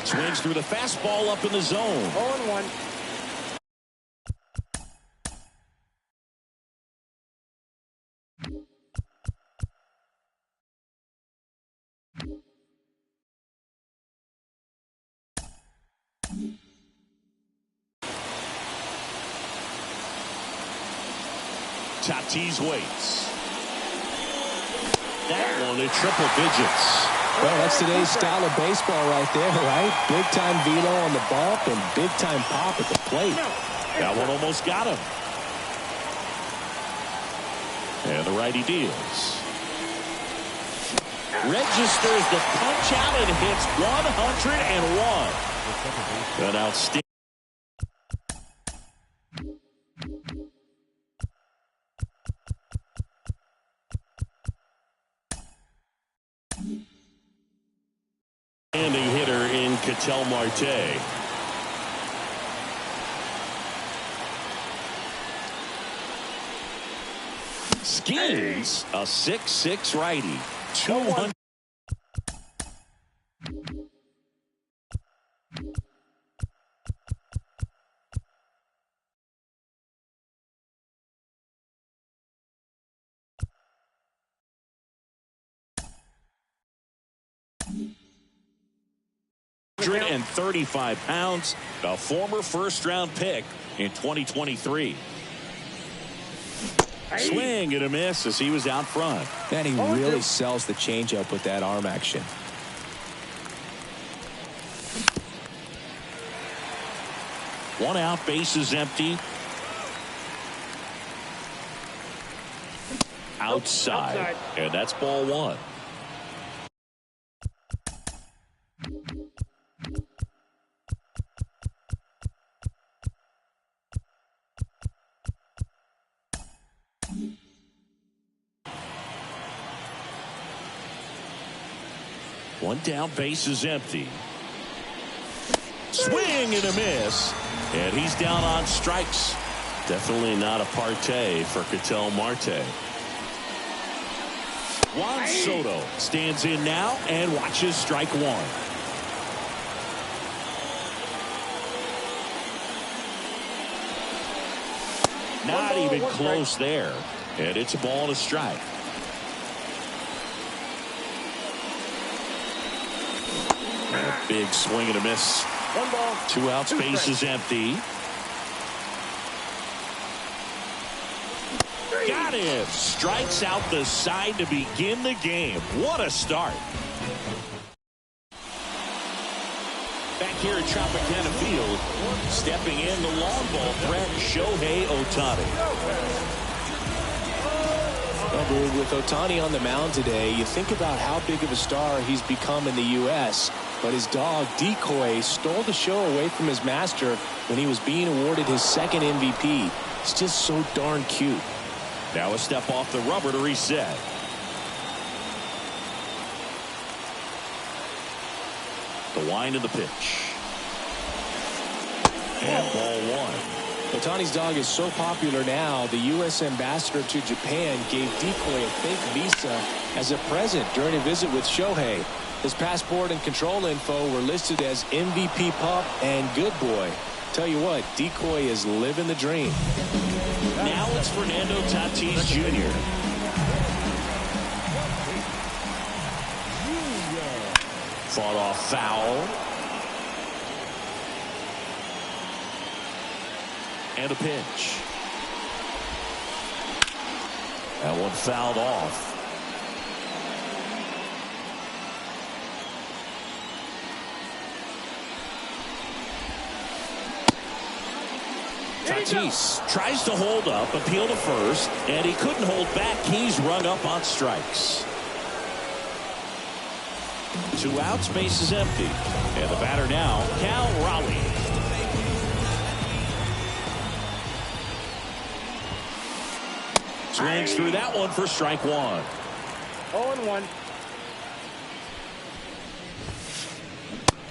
Swings through the fastball up in the zone. 0-1. Tatis waits. That one at triple digits. Well, that's today's style of baseball right there, right? Big-time velo on the bump and big-time pop at the plate. That one almost got him. And the righty deals. Registers the punch out and hits 101. An outstanding. Standing hitter in Ketel Marte. Skins a 6'6" righty. 200. And 35 pounds, a former first-round pick in 2023. Swing and a miss as he was out front. And he really sells the changeup with that arm action. One out, bases empty. Outside. And that's ball one. One down, bases empty. Swing and a miss. And he's down on strikes. Definitely not a partay for Ketel Marte. Juan Soto stands in now and watches strike one. Not even close there. And it's a ball and a strike. And a big swing and a miss. 1 ball. 2 outs, bases empty. Got him. Strikes out the side to begin the game. What a start. Back here at Tropicana Field, stepping in the long ball threat, Shohei Ohtani. Well, with Ohtani on the mound today, you think about how big of a star he's become in the U.S., but his dog, Decoy, stole the show away from his master when he was being awarded his second MVP. It's just so darn cute. Now a step off the rubber to reset. The wind of the pitch. And ball one. Ohtani's dog is so popular now, the U.S. ambassador to Japan gave Decoy a fake visa as a present during a visit with Shohei. His passport and control info were listed as MVP pup and good boy. Tell you what, Decoy is living the dream. Now it's Fernando Tatis Jr. Fought off foul. And a pitch. That one fouled off. Tatis tries to hold up, appeal to first, and he couldn't hold back. He's rung up on strikes. 2 outs, bases empty. And the batter now, Cal Raleigh. Swings through that one for strike one. 0-1.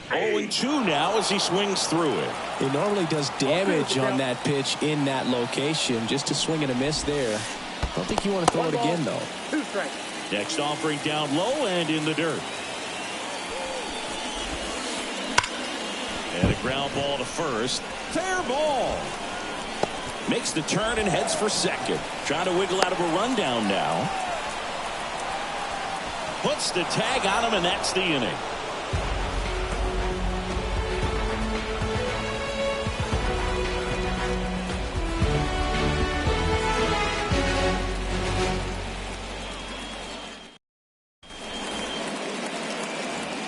0-2 now as he swings through it. He normally does damage on that pitch in that location. Just a swing and a miss there. I don't think you want to throw it again, though. 2 strikes. Next offering down low and in the dirt. Ground ball to first. Fair ball. Makes the turn and heads for second. Trying to wiggle out of a rundown now. Puts the tag on him, and that's the inning.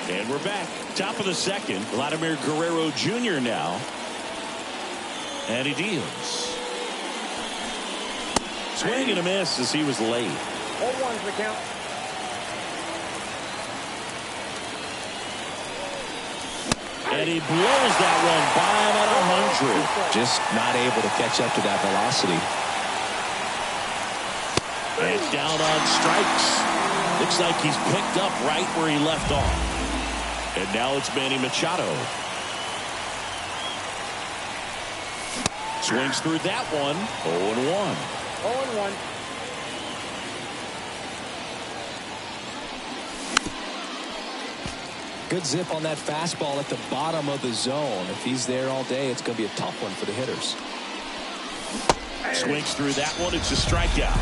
And we're back. Top of the second. Vladimir Guerrero Jr. now. And he deals. Swing and a miss as he was late. 0-1's the count. And he blows that one by him at 100. Just not able to catch up to that velocity. And down on strikes. Looks like he's picked up right where he left off. And now it's Manny Machado. Swings through that one. 0-1. 0-1. Good zip on that fastball at the bottom of the zone. If he's there all day, it's going to be a tough one for the hitters. Swings through that one. It's a strikeout.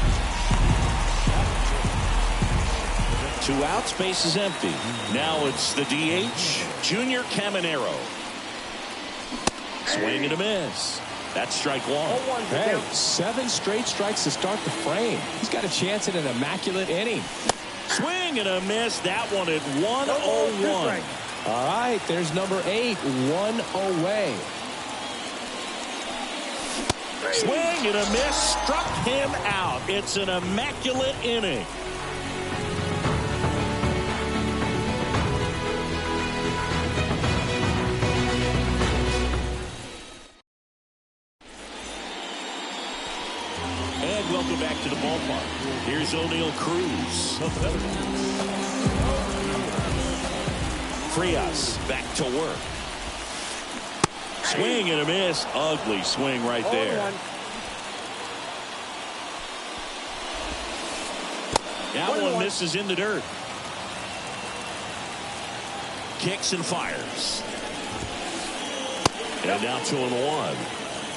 2 outs. Base is empty. Now it's the DH, Junior Caminero. Swing and a miss. That's strike one. Hey, 7 straight strikes to start the frame. He's got a chance at an immaculate inning. Swing and a miss. That one at 1-0-1. All right, there's number 8, 1 away. Swing and a miss. Struck him out. It's an immaculate inning. And welcome back to the ballpark. Here's O'Neal Cruz. Frias back to work. Swing and a miss. Ugly swing right there. That one misses in the dirt. Kicks and fires. And now 2-1.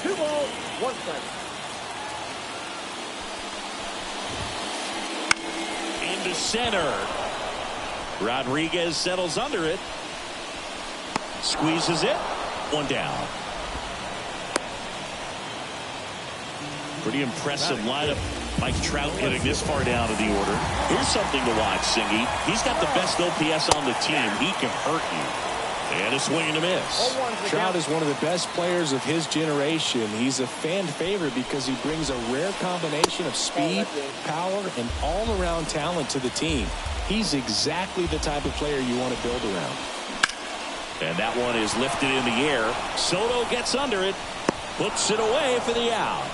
2 balls, 1 strike. Into center. Rodriguez settles under it. Squeezes it. 1 down. Pretty impressive lineup. Mike Trout getting this far down in the order. Here's something to watch, Singy. He's got the best OPS on the team. He can hurt you. And a swing and a miss. Trout is one of the best players of his generation. He's a fan favorite because he brings a rare combination of speed, power, and all-around talent to the team. He's exactly the type of player you want to build around. And that one is lifted in the air. Soto gets under it. Puts it away for the out.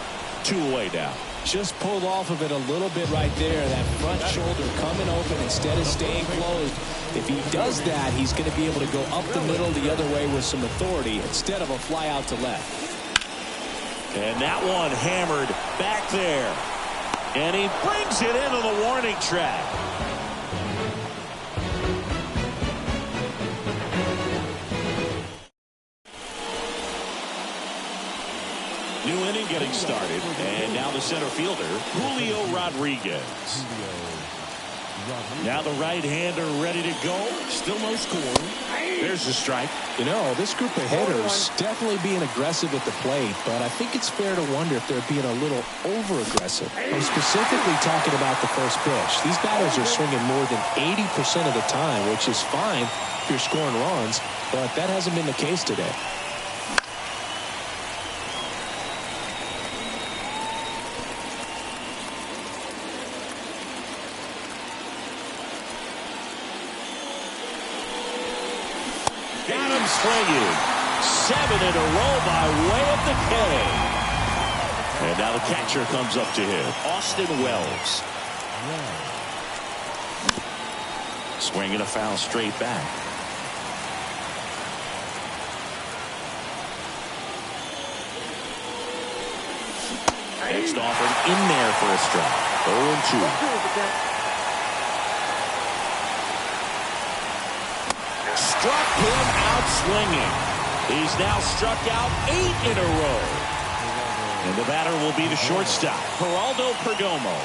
2 away now. Just pulled off of it a little bit right there. That front shoulder coming open instead of staying closed. If he does that, he's going to be able to go up the middle the other way with some authority instead of a fly out to left. And that one hammered back there. And he brings it into the warning track. New inning getting started. And now the center fielder, Julio Rodriguez. Now the right-hander ready to go. Still no score. There's the strike. You know, this group of hitters definitely being aggressive at the plate, but I think it's fair to wonder if they're being a little over-aggressive. I'm specifically talking about the first pitch. These batters are swinging more than 80% of the time, which is fine if you're scoring runs, but that hasn't been the case today. Got him swinging. 7 in a row by way of the K. And now the catcher comes up to him, Austin Wells. Swinging a foul straight back. Next offered in there for a strike. 0-2. Struck him out swinging. He's now struck out 8 in a row. And the batter will be the shortstop, Geraldo Perdomo.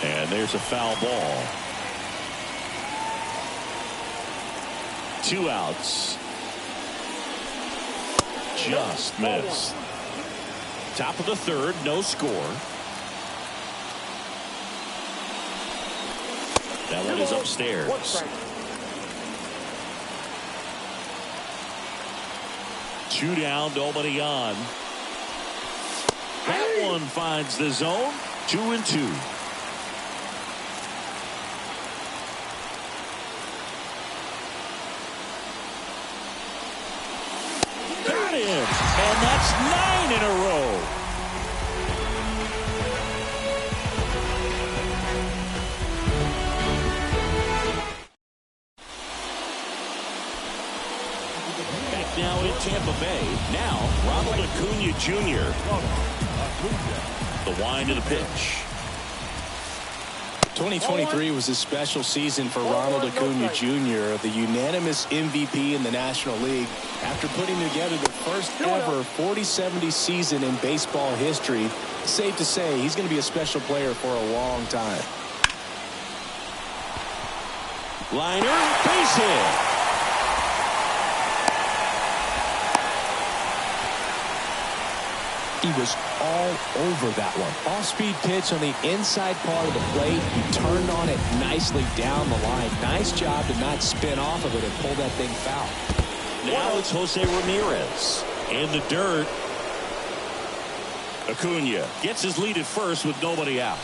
And there's a foul ball. 2 outs. Just missed. Top of the 3rd, no score. That one is upstairs. 2 down, nobody on. That one finds the zone. 2-2. Got him, and that's 9 in a row. Back now in Tampa Bay. Now Ronald Acuna Jr. The wind of the pitch. 2023 was a special season for Ronald Acuna Jr., the unanimous MVP in the National League. After putting together the first ever 40-70 season in baseball history, it's safe to say he's going to be a special player for a long time. Liner, base hit. He was all over that one. Off-speed pitch on the inside part of the plate. He turned on it nicely down the line. Nice job to not spin off of it and pull that thing foul. Now it's Jose Ramirez in the dirt. Acuna gets his lead at first with nobody out.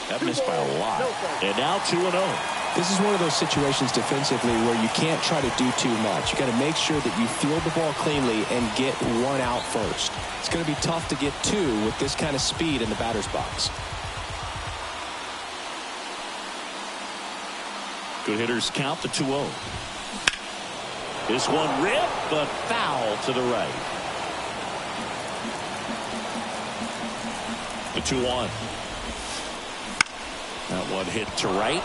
That missed by a lot. And now 2-0. This is one of those situations defensively where you can't try to do too much. You got to make sure that you field the ball cleanly and get 1 out first. It's going to be tough to get 2 with this kind of speed in the batter's box. Good hitters count the 2-0. This one ripped, but foul to the right. The 2-1. That one hit to right.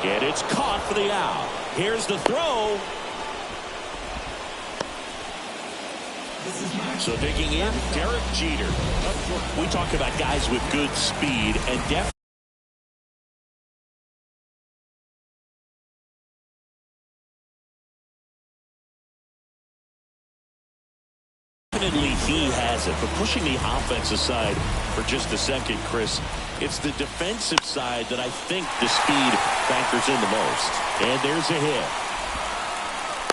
And it's caught for the out. Here's the throw. So digging in, Derek Jeter. We talk about guys with good speed and definitely he has it. But pushing the offense aside for just a second, Chris, it's the defensive side that I think the speed factors in the most. And there's a hit.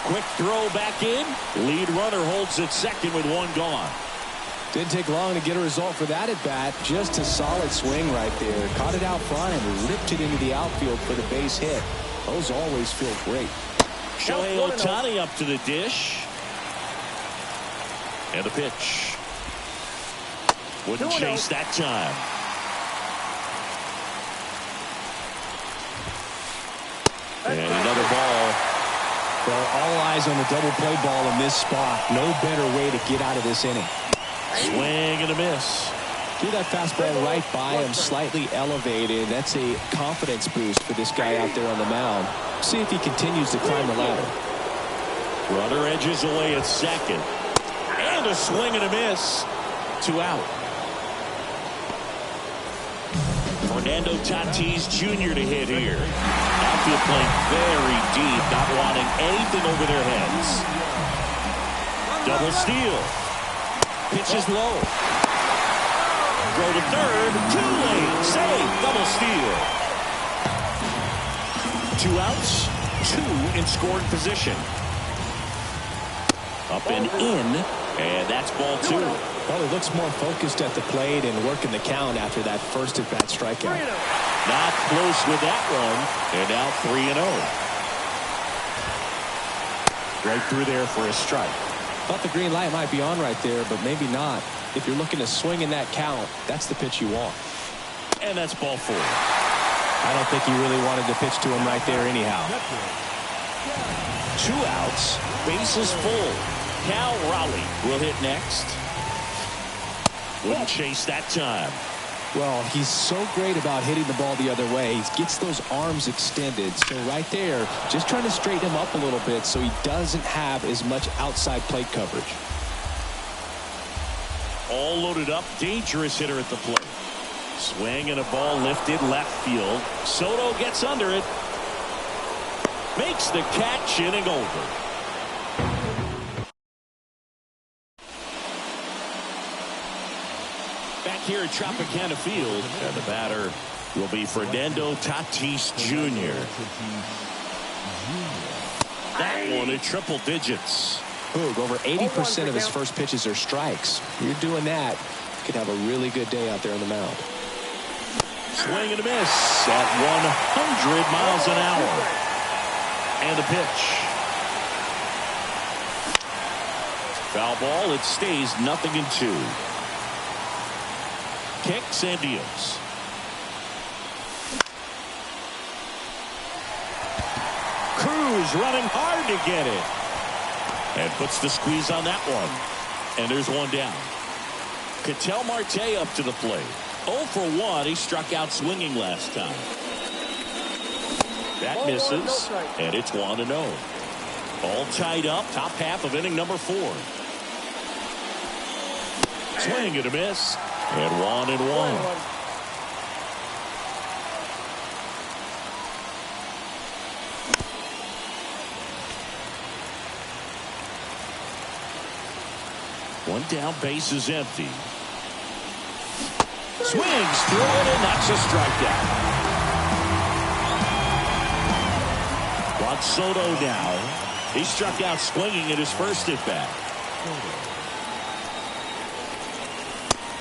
Quick throw back in. Lead runner holds at second with 1 gone. Didn't take long to get a result for that at bat. Just a solid swing right there. Caught it out front and ripped it into the outfield for the base hit. Those always feel great. Shohei Ohtani up to the dish. And the pitch. Wouldn't chase that time. And another ball. Well, all eyes on the double play ball in this spot. No better way to get out of this inning. Swing and a miss. Threw that fastball right by him, slightly elevated. That's a confidence boost for this guy out there on the mound. See if he continues to climb the ladder. Runner edges away at second. And a swing and a miss. 2 out. Fernando Tatis Jr. to hit here. Outfield playing very deep, not wanting anything over their heads. Double steal. Pitch is low. Throw to third. Too late. Save. Double steal. 2 outs. 2 in scoring position. Up and in. And that's ball 2. Well, he looks more focused at the plate and working the count after that first at-bat strikeout. Not close with that one. And now 3-0. Right through there for a strike. Thought the green light might be on right there, but maybe not. If you're looking to swing in that count, that's the pitch you want. And that's ball 4. I don't think he really wanted to pitch to him right there anyhow. 2 outs. Bases full. Cal Raleigh will hit next. Wouldn't chase that time. Well, he's so great about hitting the ball the other way. He gets those arms extended. So right there, just trying to straighten him up a little bit so he doesn't have as much outside plate coverage. All loaded up, dangerous hitter at the plate. Swing and a ball lifted left field. Soto gets under it. Makes the catch, inning over. Back here at Tropicana Field, and the batter will be Fernando Tatis Jr. That one at triple digits. Boog, over 80% of his first pitches are strikes. You're doing that, you could have a really good day out there on the mound. Swing and a miss at 100 miles an hour. And the pitch. Foul ball. It stays 0-2. Kicks and deals. Cruz running hard to get it. And puts the squeeze on that one. And there's one down. Ketel Marte up to the plate. 0 for 1. He struck out swinging last time. That misses. And it's 1-0. All tied up. Top half of inning number 4. Swing and a miss. And 1-1. One down, base is empty. Swings through it, and that's a strikeout. Juan Soto now. He struck out swinging at his first at bat.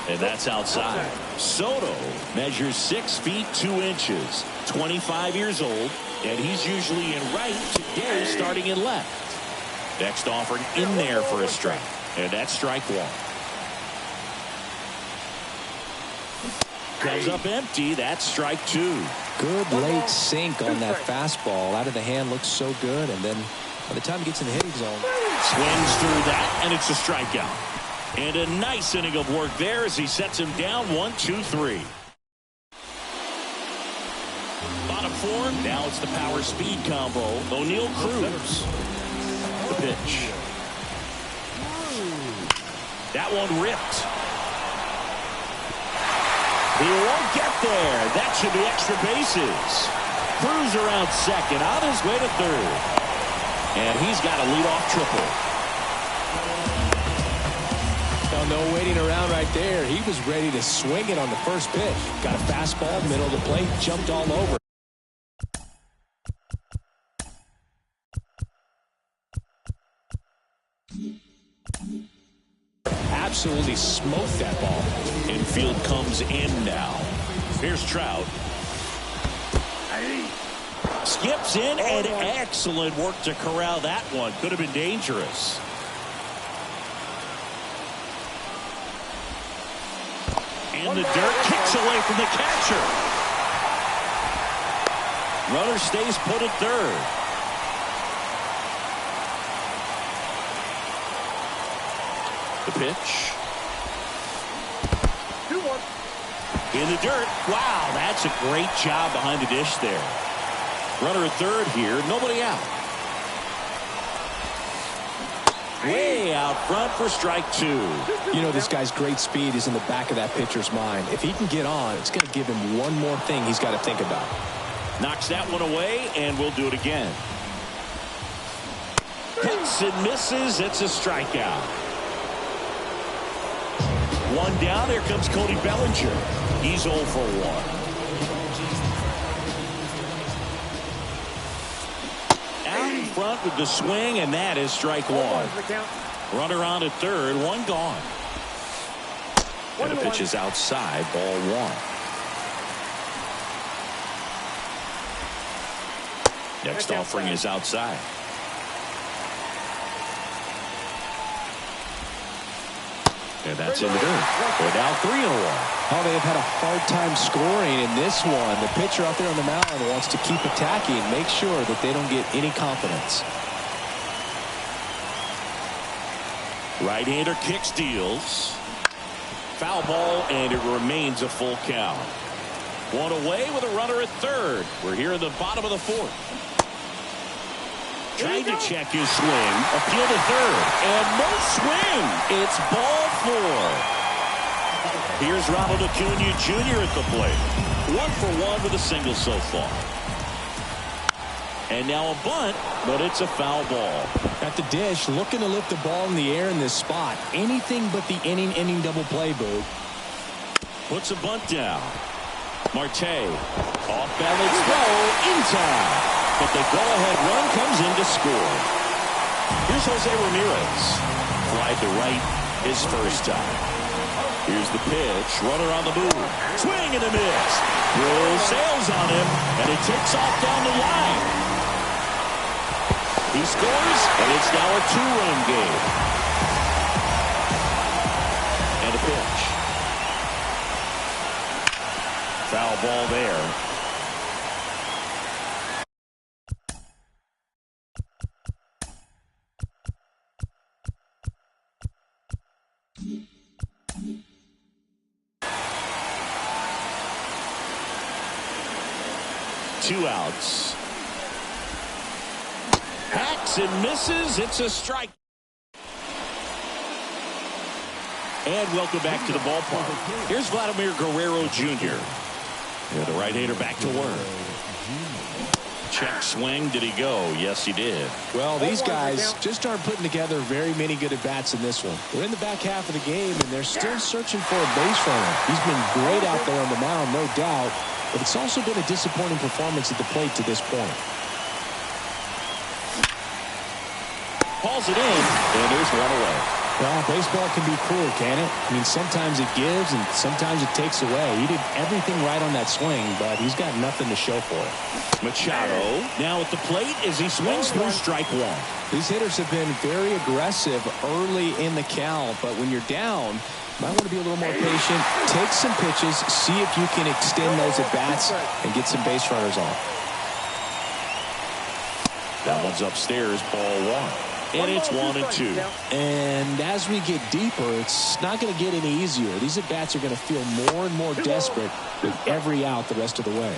And that's outside. Soto measures 6 feet 2 inches, 25 years old, and he's usually in right, today starting in left. Next offering in there for a strike. And that's strike 1. Comes up empty. That's strike 2. Good late sink on that fastball. Out of the hand, looks so good. And then by the time he gets in the hitting zone. Swings through that, and it's a strikeout. And a nice inning of work there as he sets him down 1-2-3. Bottom 4. Now it's the power speed combo. O'Neal Cruz. The pitch. That one ripped. He won't get there. That should be extra bases. Cruz around second, on his way to third. And he's got a leadoff triple. No waiting around right there. He was ready to swing it on the first pitch. Got a fastball, middle of the plate, jumped all over. Absolutely smoked that ball. Infield comes in now. Here's Trout. Skips in, and excellent work to corral that one. Could have been dangerous. In the dirt, kicks away from the catcher. Runner stays put at third. The pitch. 2-1. In the dirt. Wow, that's a great job behind the dish there. Runner at third here, nobody out. Way out front for strike 2. You know, this guy's great speed is in the back of that pitcher's mind. If he can get on, it's going to give him one more thing he's got to think about. Knocks that one away, and we'll do it again. Hits and misses. It's a strikeout. One down. Here comes Cody Bellinger. He's 0 for 1. Out in front with the swing, and that is strike 1. Runner on at third, one gone. And the pitch is outside, ball 1. Next offering is outside. And that's in the dirt. We're now 3-1. Oh, they have had a hard time scoring in this one. The pitcher out there on the mound wants to keep attacking, make sure that they don't get any confidence. Right-hander kicks, deals. Foul ball, and it remains a full count. One away with a runner at third. We're here in the bottom of the fourth. Trying to check his swing. Appeal to third. And no swing. It's ball 4. Here's Ronald Acuna Jr. at the plate. 1 for 1 with a single so far. And now a bunt, but it's a foul ball. At the dish, looking to lift the ball in the air in this spot. Anything but the inning double play, Boo. Puts a bunt down. Marte. Off balance throw in time. But the go-ahead run comes in to score. Here's Jose Ramirez. Fly to right his first time. Here's the pitch. Runner on the move. Swing and a miss. Will sails on him, and it takes off down the line. He scores, and it's now a 2-run game. And a pitch. Foul ball there. Two outs. Hacks and misses. It's a strike. And welcome back to the ballpark. Here's Vladimir Guerrero Jr. Yeah, the right-hander back to work. Check swing. Did he go? Yes, he did. Well, these guys just aren't putting together very many good at-bats in this one. We're in the back half of the game, and they're still searching for a base runner. He's been great out there on the mound, no doubt. But it's also been a disappointing performance at the plate to this point. Pulls it in, and there's one away. Well, baseball can be cruel, can it? I mean, sometimes it gives, and sometimes it takes away. He did everything right on that swing, but he's got nothing to show for it. Machado now at the plate as he swings through strike one. These hitters have been very aggressive early in the count, but when you're down, you might want to be a little more patient, take some pitches, see if you can extend those at-bats and get some base runners on. That one's upstairs, ball 1. And it's 1-2. And as we get deeper, it's not going to get any easier. These at-bats are going to feel more and more desperate with every out the rest of the way.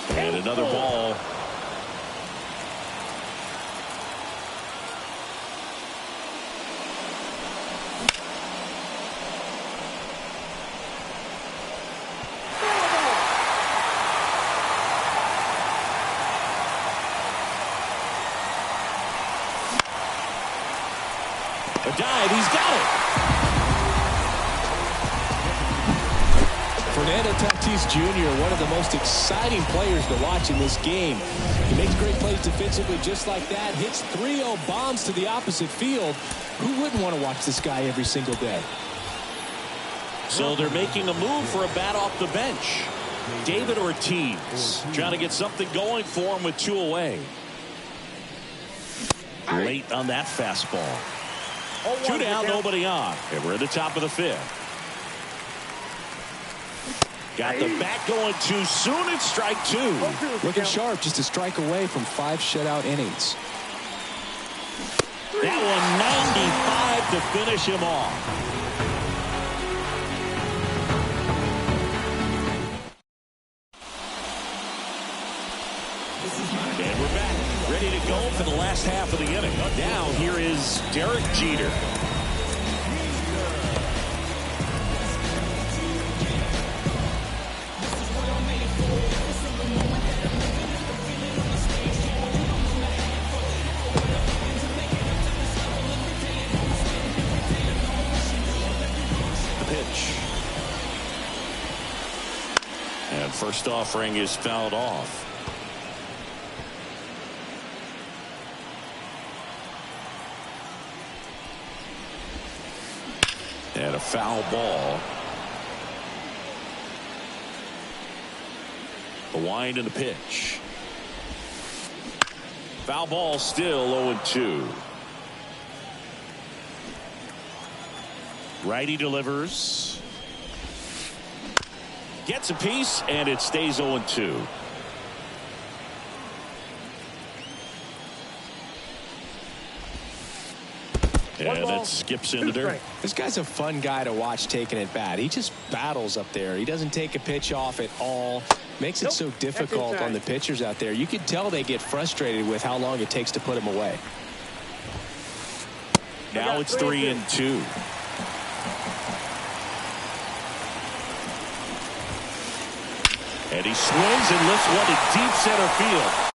And another ball. A dive, he's got it. Fernando Tatis Jr., one of the most exciting players to watch in this game. He makes great plays defensively just like that. Hits 3-0 bombs to the opposite field. Who wouldn't want to watch this guy every single day? So they're making a move for a bat off the bench. David Ortiz trying to get something going for him with 2 away. Late on that fastball. 2 down, nobody on. And we're at the top of the 5th. Got the bat going too soon. It's strike 2. Looking sharp, just a strike away from 5 shutout innings. That one 95 to finish him off. And we're back, ready to go for the last half of the inning. Now here is Derek Jeter. The pitch. And first offering is fouled off. And a foul ball. The wind and the pitch. Foul ball, still 0-2. Righty delivers. Gets a piece, and it stays 0-2. And that skips into dirt. This guy's a fun guy to watch taking at bat. He just battles up there. He doesn't take a pitch off at all. Makes it so difficult on the pitchers out there. You can tell they get frustrated with how long it takes to put him away. Now it's 3-2. And he swings and lifts one to deep center field.